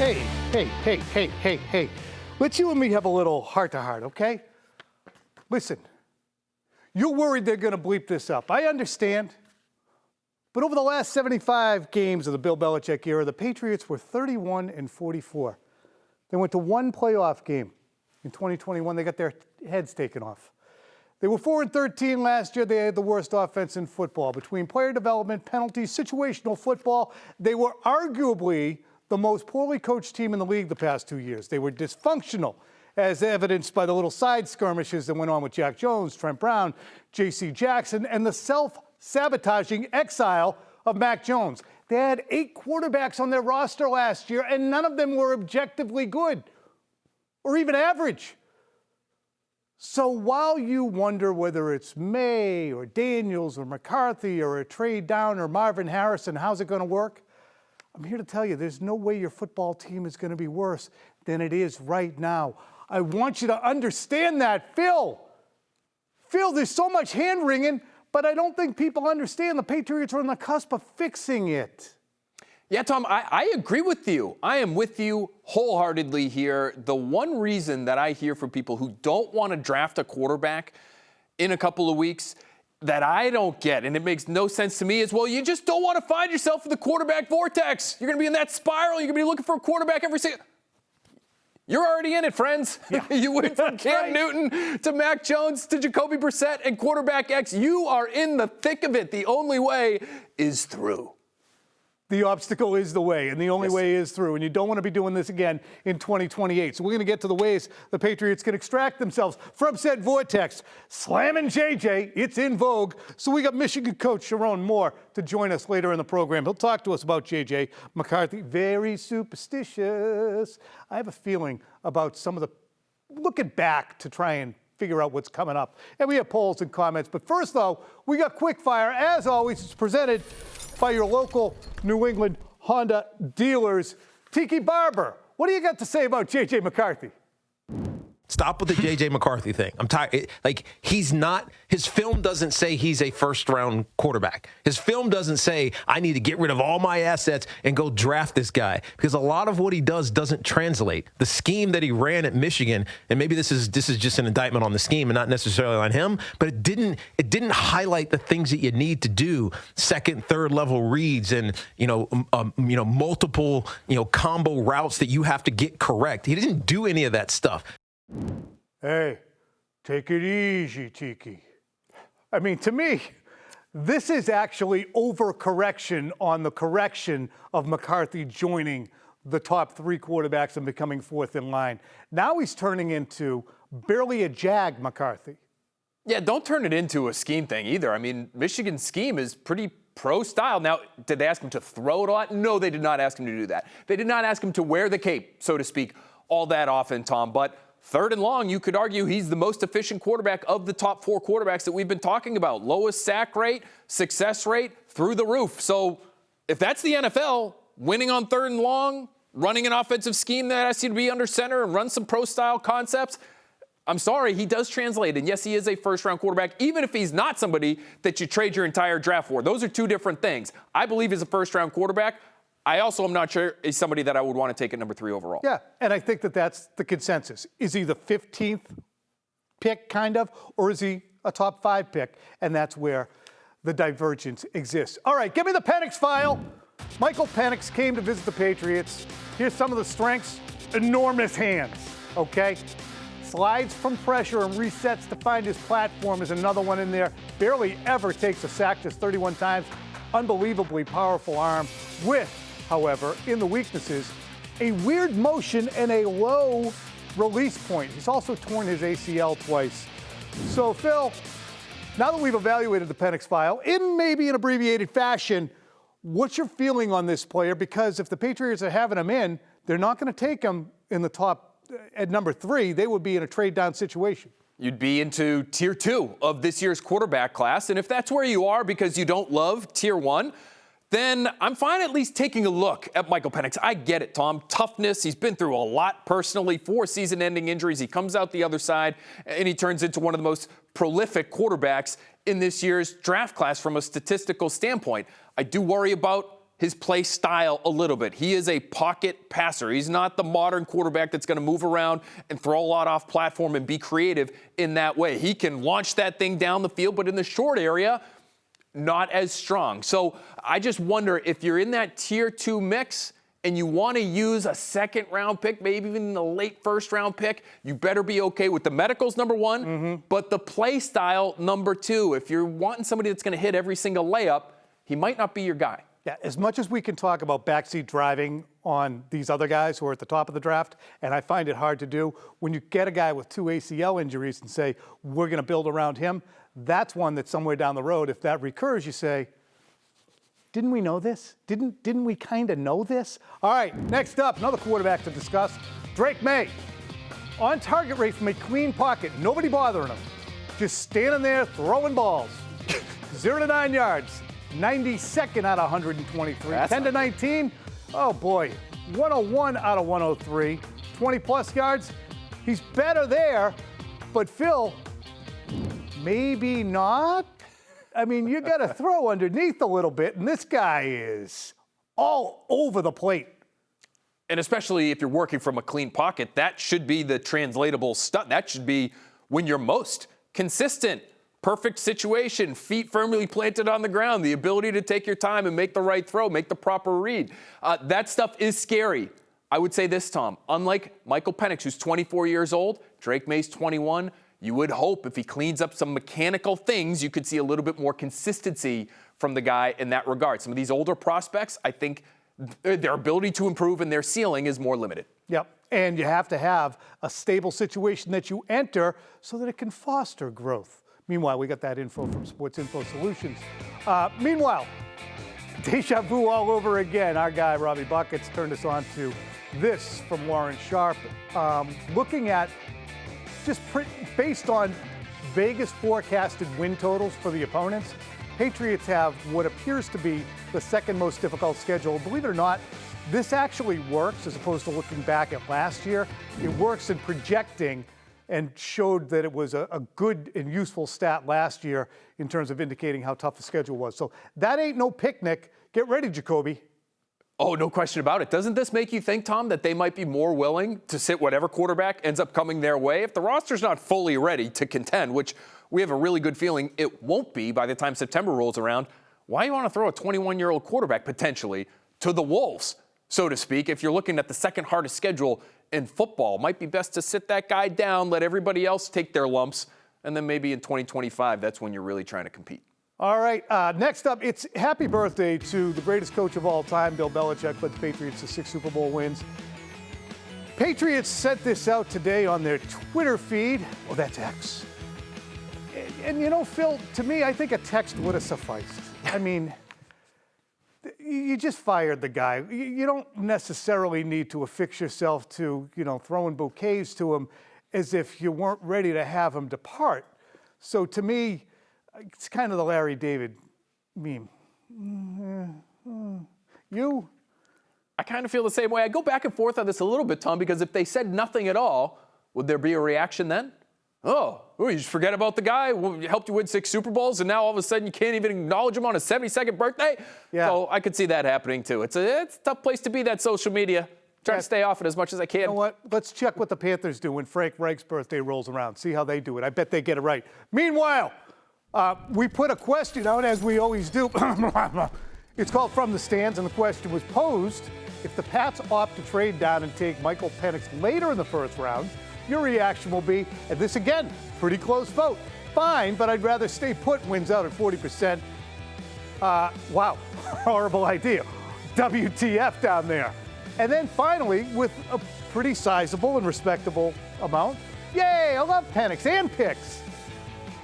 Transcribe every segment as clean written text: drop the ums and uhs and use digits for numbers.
Hey. Let's you and me have a little heart-to-heart, okay? Listen, you're worried they're going to bleep this up. I understand. But over the last 75 games of the Bill Belichick era, the Patriots were 31-44. They went to one playoff game. In 2021, they got their heads taken off. They were 4-13 last year. They had the worst offense in football. Between player development, penalties, situational football, they were arguably the most poorly coached team in the league the past 2 years. They were dysfunctional, as evidenced by the little side skirmishes that went on with Jack Jones, Trent Brown, J.C. Jackson, and the self-sabotaging exile of Mac Jones. They had 8 quarterbacks on their roster last year, and none of them were objectively good or even average. So while you wonder whether it's May or Daniels or McCarthy or a trade down or Marvin Harrison, how's it going to work? I'm here to tell you there's no way your football team is going to be worse than it is right now. I want you to understand that, Phil. Phil, there's so much hand-wringing, but I don't think people understand the Patriots are on the cusp of fixing it. Yeah, Tom, I agree with you. I am with you wholeheartedly here. The one reason that I hear from people who don't want to draft a quarterback in a couple of weeks that I don't get, and it makes no sense to me, is, well, you just don't want to find yourself in the quarterback vortex. You're going to be in that spiral. You're going to be looking for a quarterback every single... You're already in it, friends. Yeah. You went from Cam Newton to Mac Jones to Jacoby Brissett and quarterback X. You are in the thick of it. The only way is through. The obstacle is the way, and the only way is through. And you don't want to be doing this again in 2028. So we're going to get to the ways the Patriots can extract themselves from said vortex. Slamming JJ, it's in vogue. So we got Michigan coach Sherrone Moore to join us later in the program. He'll talk to us about JJ McCarthy. Very superstitious. I have a feeling about some of the looking back to try and figure out what's coming up. And we have polls and comments. But first, though, we got Quickfire. As always, it's presented by your local New England Honda dealers. Tiki Barber, what do you got to say about J.J. McCarthy? Stop with the J.J. McCarthy thing. I'm tired. Like, he's not, his film doesn't say he's a first-round quarterback. His film doesn't say, I need to get rid of all my assets and go draft this guy. Because a lot of what he does doesn't translate. The scheme that he ran at Michigan, and maybe this is just an indictment on the scheme and not necessarily on him, but it didn't highlight the things that you need to do. Second, third level reads and, multiple, combo routes that you have to get correct. He didn't do any of that stuff. Hey, take it easy, Tiki. I mean, to me, this is actually overcorrection on the correction of McCarthy joining the top 3 quarterbacks and becoming 4th in line. Now he's turning into barely a jag McCarthy. Yeah, don't turn it into a scheme thing either. I mean, Michigan's scheme is pretty pro-style. Now, did they ask him to throw it a lot? No, they did not ask him to do that. They did not ask him to wear the cape, so to speak, all that often, Tom. But 3rd and long, you could argue he's the most efficient quarterback of the top 4 quarterbacks that we've been talking about. Lowest sack rate, success rate, through the roof. So if that's the NFL, winning on 3rd and long, running an offensive scheme that asks you to be under center and run some pro-style concepts, I'm sorry, he does translate. And yes, he is a first-round quarterback, even if he's not somebody that you trade your entire draft for. Those are 2 different things. I believe he's a first-round quarterback. I also am not sure he's somebody that I would want to take at number 3 overall. Yeah, and I think that that's the consensus. Is he the 15th pick, kind of, or is he a top 5 pick? And that's where the divergence exists. All right, give me the Penix file. Michael Penix came to visit the Patriots. Here's some of the strengths. Enormous hands, okay? Slides from pressure and resets to find his platform is another one in there. Barely ever takes a sack, just 31 times. Unbelievably powerful arm with, however, in the weaknesses, a weird motion and a low release point. He's also torn his ACL twice. So, Phil, now that we've evaluated the Penix file in maybe an abbreviated fashion, what's your feeling on this player? Because if the Patriots are having him in, they're not going to take him in the top at number 3. They would be in a trade-down situation. You'd be into tier 2 of this year's quarterback class. And if that's where you are because you don't love tier 1, then I'm fine at least taking a look at Michael Penix. I get it, Tom. Toughness. He's been through a lot personally, 4 season-ending injuries. He comes out the other side, and he turns into one of the most prolific quarterbacks in this year's draft class from a statistical standpoint. I do worry about his play style a little bit. He is a pocket passer. He's not the modern quarterback that's going to move around and throw a lot off platform and be creative in that way. He can launch that thing down the field, but in the short area, not as strong. So I just wonder if you're in that tier 2 mix and you want to use a second-round pick, maybe even a late first-round pick, you better be okay with the medicals, number one, but the play style, number 2. If you're wanting somebody that's going to hit every single layup, he might not be your guy. Yeah, as much as we can talk about backseat driving on these other guys who are at the top of the draft, and I find it hard to do, when you get a guy with 2 ACL injuries and say, we're going to build around him, that's one that somewhere down the road, if that recurs, you say, didn't we know this? Didn't we kind of know this? All right, next up, another quarterback to discuss, Drake May. On target rate from a clean pocket, nobody bothering him. Just standing there throwing balls. 0 to 9 yards, 92nd out of 123. That's 10 to 19, oh boy, 101 out of 103. 20 plus yards, he's better there, but Phil, maybe not. I mean, you got to throw underneath a little bit, and this guy is all over the plate. And especially if you're working from a clean pocket, that should be the translatable stuff. That should be when you're most consistent. Perfect situation, feet firmly planted on the ground, the ability to take your time and make the right throw, make the proper read. That stuff is scary. I would say this, Tom. Unlike Michael Penix, who's 24 years old, Drake May's 21, you would hope if he cleans up some mechanical things, you could see a little bit more consistency from the guy in that regard. Some of these older prospects, I think their ability to improve and their ceiling is more limited. Yep, and you have to have a stable situation that you enter so that it can foster growth. Meanwhile, we got that info from Sports Info Solutions. Meanwhile, deja vu all over again. Our guy, Robbie Buckets, turned us on to this from Warren Sharp. Looking at just based on Vegas forecasted win totals for the opponents, Patriots have what appears to be the second most difficult schedule. Believe it or not, this actually works as opposed to looking back at last year. It works in projecting and showed that it was a good and useful stat last year in terms of indicating how tough the schedule was. So that ain't no picnic. Get ready, Jacoby. Oh, no question about it. Doesn't this make you think, Tom, that they might be more willing to sit whatever quarterback ends up coming their way? If the roster's not fully ready to contend, which we have a really good feeling it won't be by the time September rolls around, why do you want to throw a 21-year-old quarterback potentially to the wolves, so to speak, if you're looking at the second hardest schedule in football? Might be best to sit that guy down, let everybody else take their lumps, and then maybe in 2025, that's when you're really trying to compete. All right, next up, it's happy birthday to the greatest coach of all time, Bill Belichick, led the Patriots to 6 Super Bowl wins. Patriots sent this out today on their Twitter feed. Oh, that's X. And you know, Phil, to me, I think a text would have sufficed. I mean, you just fired the guy. You don't necessarily need to affix yourself to, throwing bouquets to him as if you weren't ready to have him depart. So to me, it's kind of the Larry David meme. You? I kind of feel the same way. I go back and forth on this a little bit, Tom, because if they said nothing at all, would there be a reaction then? Oh, you just forget about the guy who helped you win 6 Super Bowls, and now all of a sudden you can't even acknowledge him on his 72nd birthday? Yeah. So I could see that happening too. It's a tough place to be, that social media. Try to stay off it as much as I can. You know what? Let's check what the Panthers do when Frank Reich's birthday rolls around. See how they do it. I bet they get it right. Meanwhile, we put a question out, as we always do. It's called From the Stands, and the question was posed: if the Pats opt to trade down and take Michael Penix later in the first round, your reaction will be, and this again, pretty close vote. Fine, but I'd rather stay put wins out at 40%. Wow, horrible idea. WTF down there. And then finally, with a pretty sizable and respectable amount, yay, I love Penix and picks.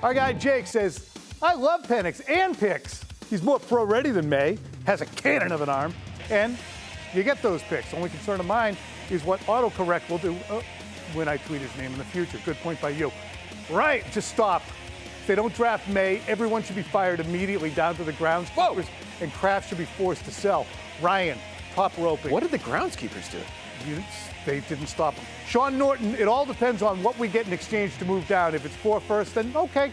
Our guy Jake says, I love Penix and picks. He's more pro-ready than May, has a cannon of an arm, and you get those picks. Only concern of mine is what autocorrect will do when I tweet his name in the future. Good point by you. Right, just stop. If they don't draft May, everyone should be fired immediately down to the groundskeepers, and Kraft should be forced to sell. Ryan, top roping. What did the groundskeepers do? They didn't stop him. Sean Norton, it all depends on what we get in exchange to move down. If it's 4 first, then okay.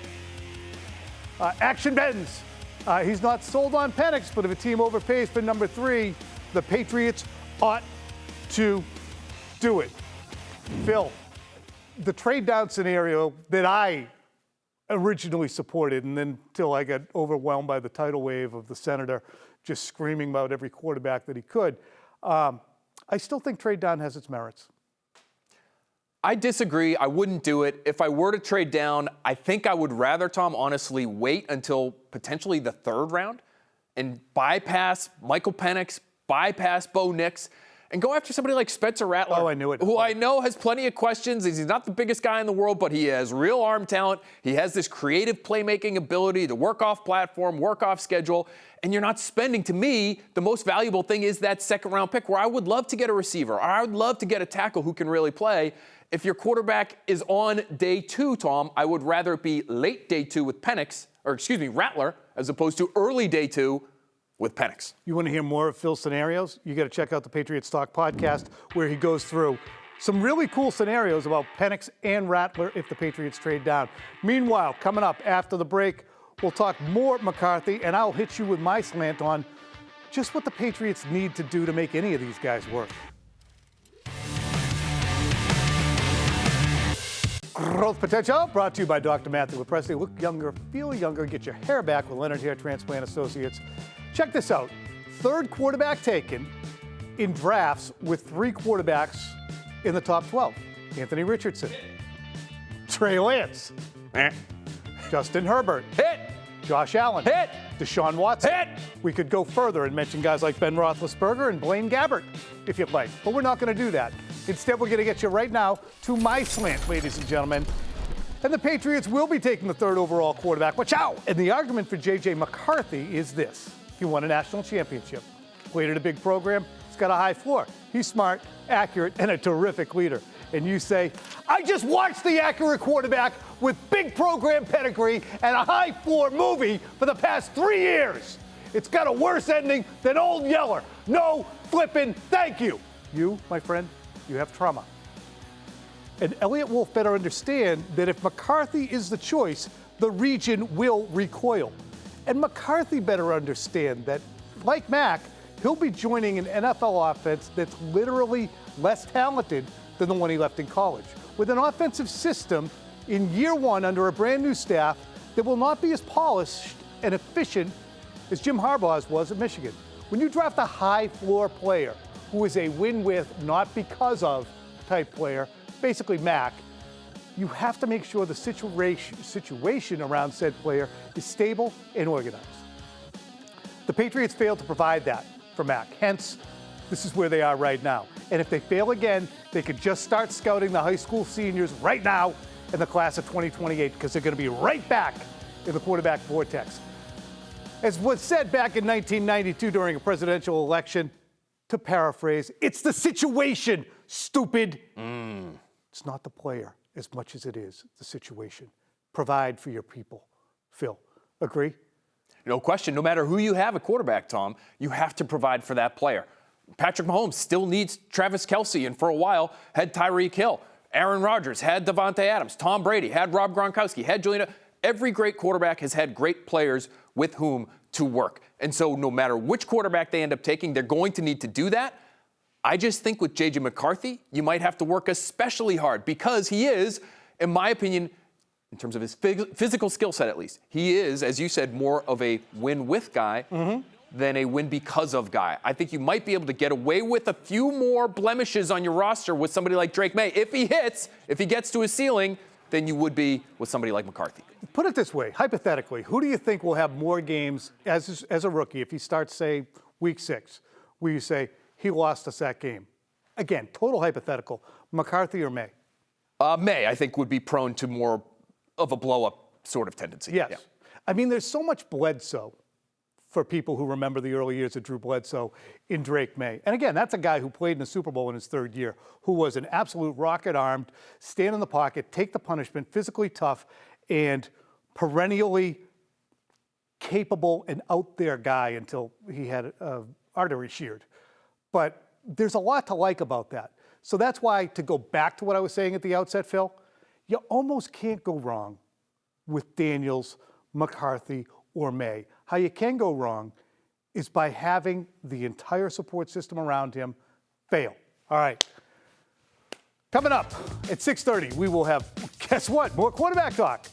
Action Benz. He's not sold on Penix, but if a team overpays for number 3, the Patriots ought to do it. Phil, the trade down scenario that I originally supported, and then until I got overwhelmed by the tidal wave of the senator just screaming about every quarterback that he could, I still think trade down has its merits. I disagree. I wouldn't do it. If I were to trade down, I think I would rather, Tom, honestly, wait until potentially the 3rd round and bypass Michael Penix, bypass Bo Nix, and go after somebody like Spencer Rattler. Oh, I knew it. Who I know has plenty of questions. He's not the biggest guy in the world, but he has real arm talent. He has this creative playmaking ability to work off platform, work off schedule, and you're not spending, to me, the most valuable thing is that 2nd round pick where I would love to get a receiver, or I would love to get a tackle who can really play. If your quarterback is on day 2, Tom, I would rather it be late day 2 with Rattler, as opposed to early day 2 with Penix. You want to hear more of Phil's scenarios? You got to check out the Patriots Talk podcast, where he goes through some really cool scenarios about Penix and Rattler if the Patriots trade down. Meanwhile, coming up after the break, we'll talk more McCarthy, and I'll hit you with my slant on just what the Patriots need to do to make any of these guys work. Growth Potential, brought to you by Dr. Matthew Presley. Look younger, feel younger, get your hair back with Leonard Hair Transplant Associates. Check this out. 3rd quarterback taken in drafts with 3 quarterbacks in the top 12. Anthony Richardson, Trey Lance, Justin Herbert, Hit! Josh Allen, Hit! Deshaun Watson. Hit! We could go further and mention guys like Ben Roethlisberger and Blaine Gabbert, if you'd like, but we're not going to do that. Instead, we're going to get you right now to my slant, ladies and gentlemen. And the Patriots will be taking the 3rd overall quarterback. Watch out! And the argument for J.J. McCarthy is this. He won a national championship, played at a big program, he's got a high floor. He's smart, accurate, and a terrific leader. And you say, I just watched the accurate quarterback with big program pedigree and a high floor movie for the past 3 years. It's got a worse ending than Old Yeller. No flippin' thank you. You, my friend, you have trauma. And Elliott Wolf better understand that if McCarthy is the choice, the region will recoil. And McCarthy better understand that, like Mac, he'll be joining an NFL offense that's literally less talented than the one he left in college, with an offensive system in year 1 under a brand new staff that will not be as polished and efficient as Jim Harbaugh's was at Michigan. When you draft a high floor player who is a win with, not because of type player, basically Mac, you have to make sure the situation around said player is stable and organized. The Patriots failed to provide that for Mac. Hence, this is where they are right now. And if they fail again, they could just start scouting the high school seniors right now in the class of 2028, because they're going to be right back in the quarterback vortex. As was said back in 1992 during a presidential election, to paraphrase, it's the situation, stupid. It's not the player as much as it is the situation. Provide for your people. Phil, agree? No question. No matter who you have at quarterback, Tom, you have to provide for that player. Patrick Mahomes still needs Travis Kelce, and for a while had Tyreek Hill. Aaron Rodgers had Devontae Adams. Tom Brady had Rob Gronkowski, had Julian. Every great quarterback has had great players with whom to work. And so no matter which quarterback they end up taking, they're going to need to do that. I just think with J.J. McCarthy, you might have to work especially hard, because he is, in my opinion, in terms of his physical skill set at least, he is, as you said, more of a win-with guy than a win-because-of guy. I think you might be able to get away with a few more blemishes on your roster with somebody like Drake May. If he hits, if he gets to his ceiling, than you would be with somebody like McCarthy. Put it this way, hypothetically, who do you think will have more games as a rookie if he starts, say, week 6, where you say, he lost us that game? Again, total hypothetical, McCarthy or May? May, I think, would be prone to more of a blow-up sort of tendency. Yes. Yeah. I mean, there's so much Bledsoe for people who remember the early years of Drew Bledsoe in Drake May. And again, that's a guy who played in the Super Bowl in his 3rd year, who was an absolute rocket-armed, stand in the pocket, take the punishment, physically tough, and perennially capable and out there guy until he had artery sheared. But there's a lot to like about that. So that's why, to go back to what I was saying at the outset, Phil, you almost can't go wrong with Daniels, McCarthy, or May. how you can go wrong is by having the entire support system around him fail. All right. Coming up at 6:30, we will have, guess what, more quarterback talk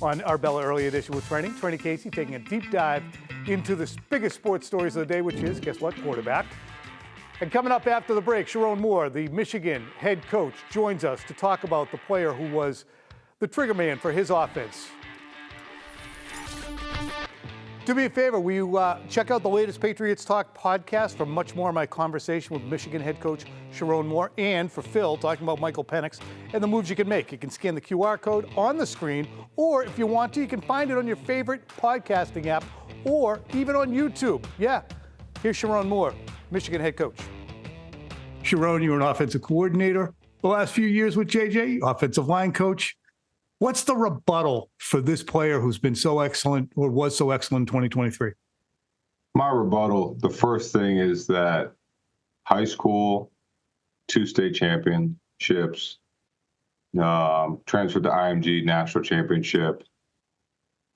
on our Bella Early Edition with Training Casey taking a deep dive into the biggest sports stories of the day, which is, guess what, quarterback. And coming up after the break, Sherrone Moore, the Michigan head coach, joins us to talk about the player who was the trigger man for his offense. Do me a favor, will you check out the latest Patriots Talk podcast for much more of my conversation with Michigan head coach Chiron Moore, and for Phil talking about Michael Penix and the moves you can make. You can scan the QR code on the screen, or if you want to, you can find it on your favorite podcasting app or even on YouTube. Yeah, here's Chiron Moore, Michigan head coach. Chiron, you're an offensive coordinator the last few years with JJ, offensive line coach. What's the rebuttal for this player who's been so excellent or was so excellent in 2023? My rebuttal, the first thing is that high school, 2 state championships, transferred to IMG national championship,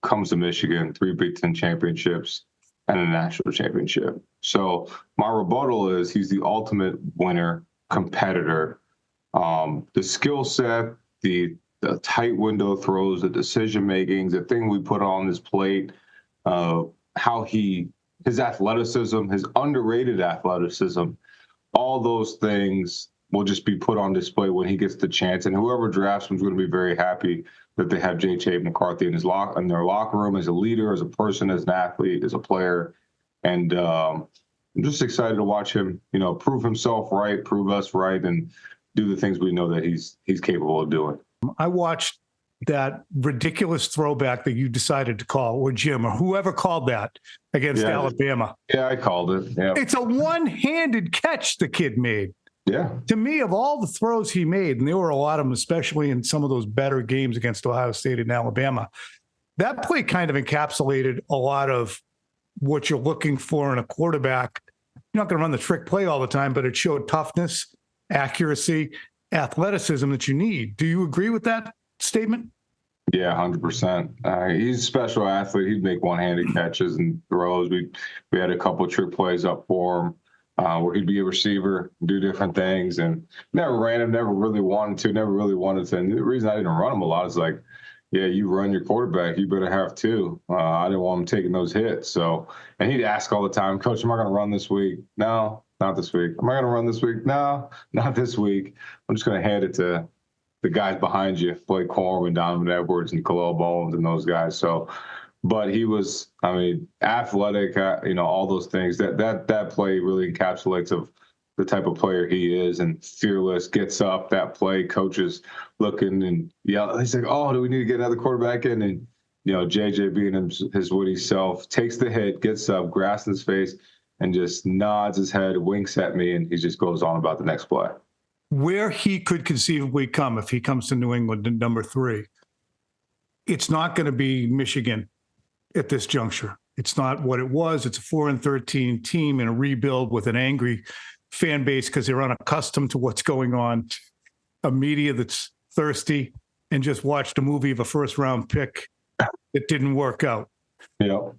comes to Michigan, 3 Big Ten championships, and a national championship. So my rebuttal is he's the ultimate winner, competitor. The skill set, the tight window throws, the decision making, the thing we put on his plate, his athleticism, his underrated athleticism, all those things will just be put on display when he gets the chance. And whoever drafts him is going to be very happy that they have J.J. McCarthy in their locker room as a leader, as a person, as an athlete, as a player. And I'm just excited to watch him, prove himself right, prove us right, and do the things we know that he's capable of doing. I watched that ridiculous throwback that you decided to call, or Jim, or whoever called that against Alabama. Yeah, I called it. Yeah. It's a one-handed catch the kid made. Yeah. To me, of all the throws he made, and there were a lot of them, especially in some of those better games against Ohio State and Alabama, that play kind of encapsulated a lot of what you're looking for in a quarterback. You're not going to run the trick play all the time, but it showed toughness, accuracy, athleticism that you need. Do you agree with that statement? Yeah, 100%. He's a special athlete. He'd make one-handed catches and throws. We had a couple of trick plays up for him where he'd be a receiver, do different things, and never ran him, never really wanted to. And the reason I didn't run him a lot is like, yeah, you run your quarterback, you better have 2. I didn't want him taking those hits. So, and he'd ask all the time, Coach, am I going to run this week? No, not this week. Am I going to run this week? No, not this week. I'm just going to hand it to the guys behind you, Blake Corum, Donovan Edwards, and Khalil Bowens, and those guys. So, but he was, athletic, all those things. That play really encapsulates of the type of player he is, and fearless, gets up. That play, coaches looking and yell. He's like, "Oh, do we need to get another quarterback in?" And JJ being his witty self, takes the hit, gets up, grasps his face, and just nods his head, winks at me, and he just goes on about the next play. Where he could conceivably come if he comes to New England at number 3, it's not going to be Michigan at this juncture. It's not what it was. It's a 4-13 team in a rebuild with an angry fan base because they're unaccustomed to what's going on, a media that's thirsty and just watched a movie of a first-round pick that didn't work out. Yeah.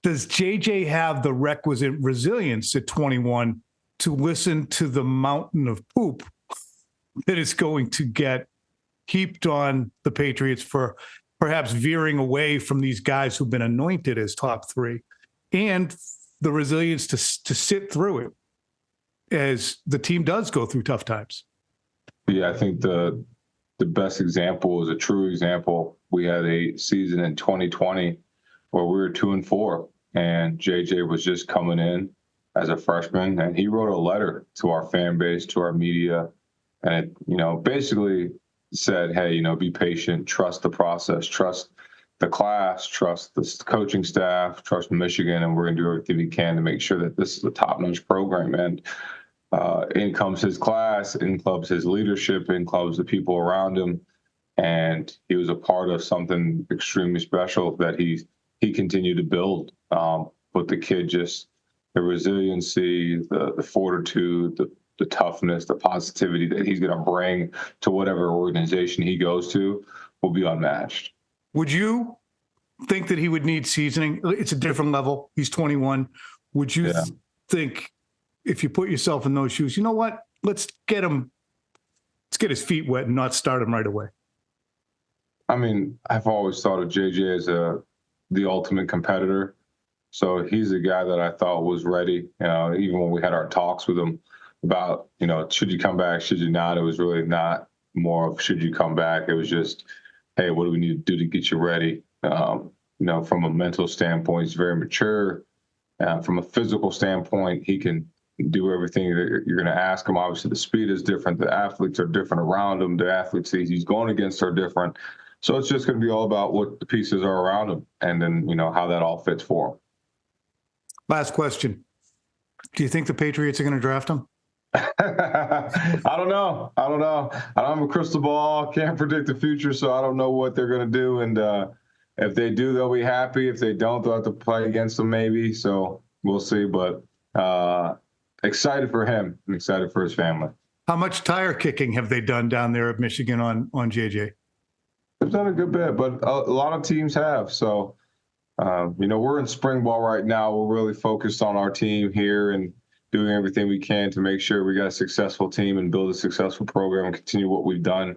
Does JJ have the requisite resilience at 21 to listen to the mountain of poop that is going to get heaped on the Patriots for perhaps veering away from these guys who've been anointed as top 3, and the resilience to sit through it as the team does go through tough times? Yeah, I think the best example is a true example. We had a season in 2020 where we were 2-4, and JJ was just coming in as a freshman, and he wrote a letter to our fan base, to our media, and it, basically said, hey, be patient, trust the process, trust the class, trust the coaching staff, trust Michigan, and we're going to do everything we can to make sure that this is a top-notch program. And in comes his class, in comes his leadership, in comes the people around him, and he was a part of something extremely special that he continued to build. But the kid just, the resiliency, the fortitude, the toughness, the positivity that he's going to bring to whatever organization he goes to will be unmatched. Would you think that he would need seasoning? It's a different level. He's 21. Would you think, if you put yourself in those shoes, you know what? Let's get his feet wet and not start him right away. I mean, I've always thought of JJ as the ultimate competitor. So he's a guy that I thought was ready. Even when we had our talks with him about, should you come back, should you not? It was really not more of should you come back. It was just, hey, what do we need to do to get you ready? From a mental standpoint, he's very mature. From a physical standpoint, he can do everything that you're going to ask him. Obviously, the speed is different. The athletes are different around him. The athletes he's going against are different. So it's just going to be all about what the pieces are around him and then, how that all fits for him. Last question. Do you think the Patriots are going to draft him? I don't know. I don't have a crystal ball. Can't predict the future, so I don't know what they're going to do. And if they do, they'll be happy. If they don't, they'll have to play against them maybe. So we'll see. But excited for him and excited for his family. How much tire kicking have they done down there at Michigan on JJ? They've done a good bit, but a lot of teams have. So, we're in spring ball right now. We're really focused on our team here and doing everything we can to make sure we got a successful team and build a successful program and continue what we've done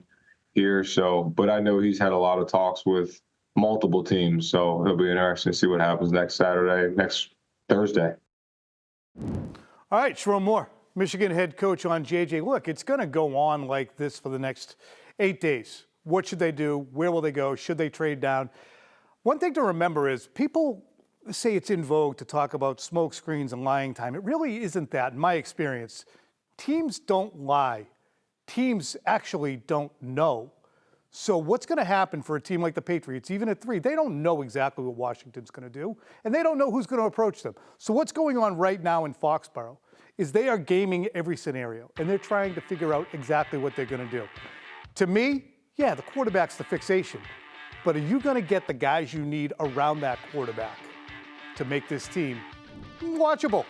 here. So, but I know he's had a lot of talks with multiple teams. So it'll be interesting to see what happens next Thursday. All right, Sherrone Moore, Michigan head coach on JJ. Look, it's going to go on like this for the next 8 days. What should they do? Where will they go? Should they trade down? One thing to remember is people say it's in vogue to talk about smoke screens and lying time. It really isn't that, in my experience. Teams don't lie. Teams actually don't know. So what's going to happen for a team like the Patriots, even at 3? They don't know exactly what Washington's going to do, and they don't know who's going to approach them. So what's going on right now in Foxborough is they are gaming every scenario, and they're trying to figure out exactly what they're going to do. To me, yeah, the quarterback's the fixation. But are you going to get the guys you need around that quarterback to make this team watchable?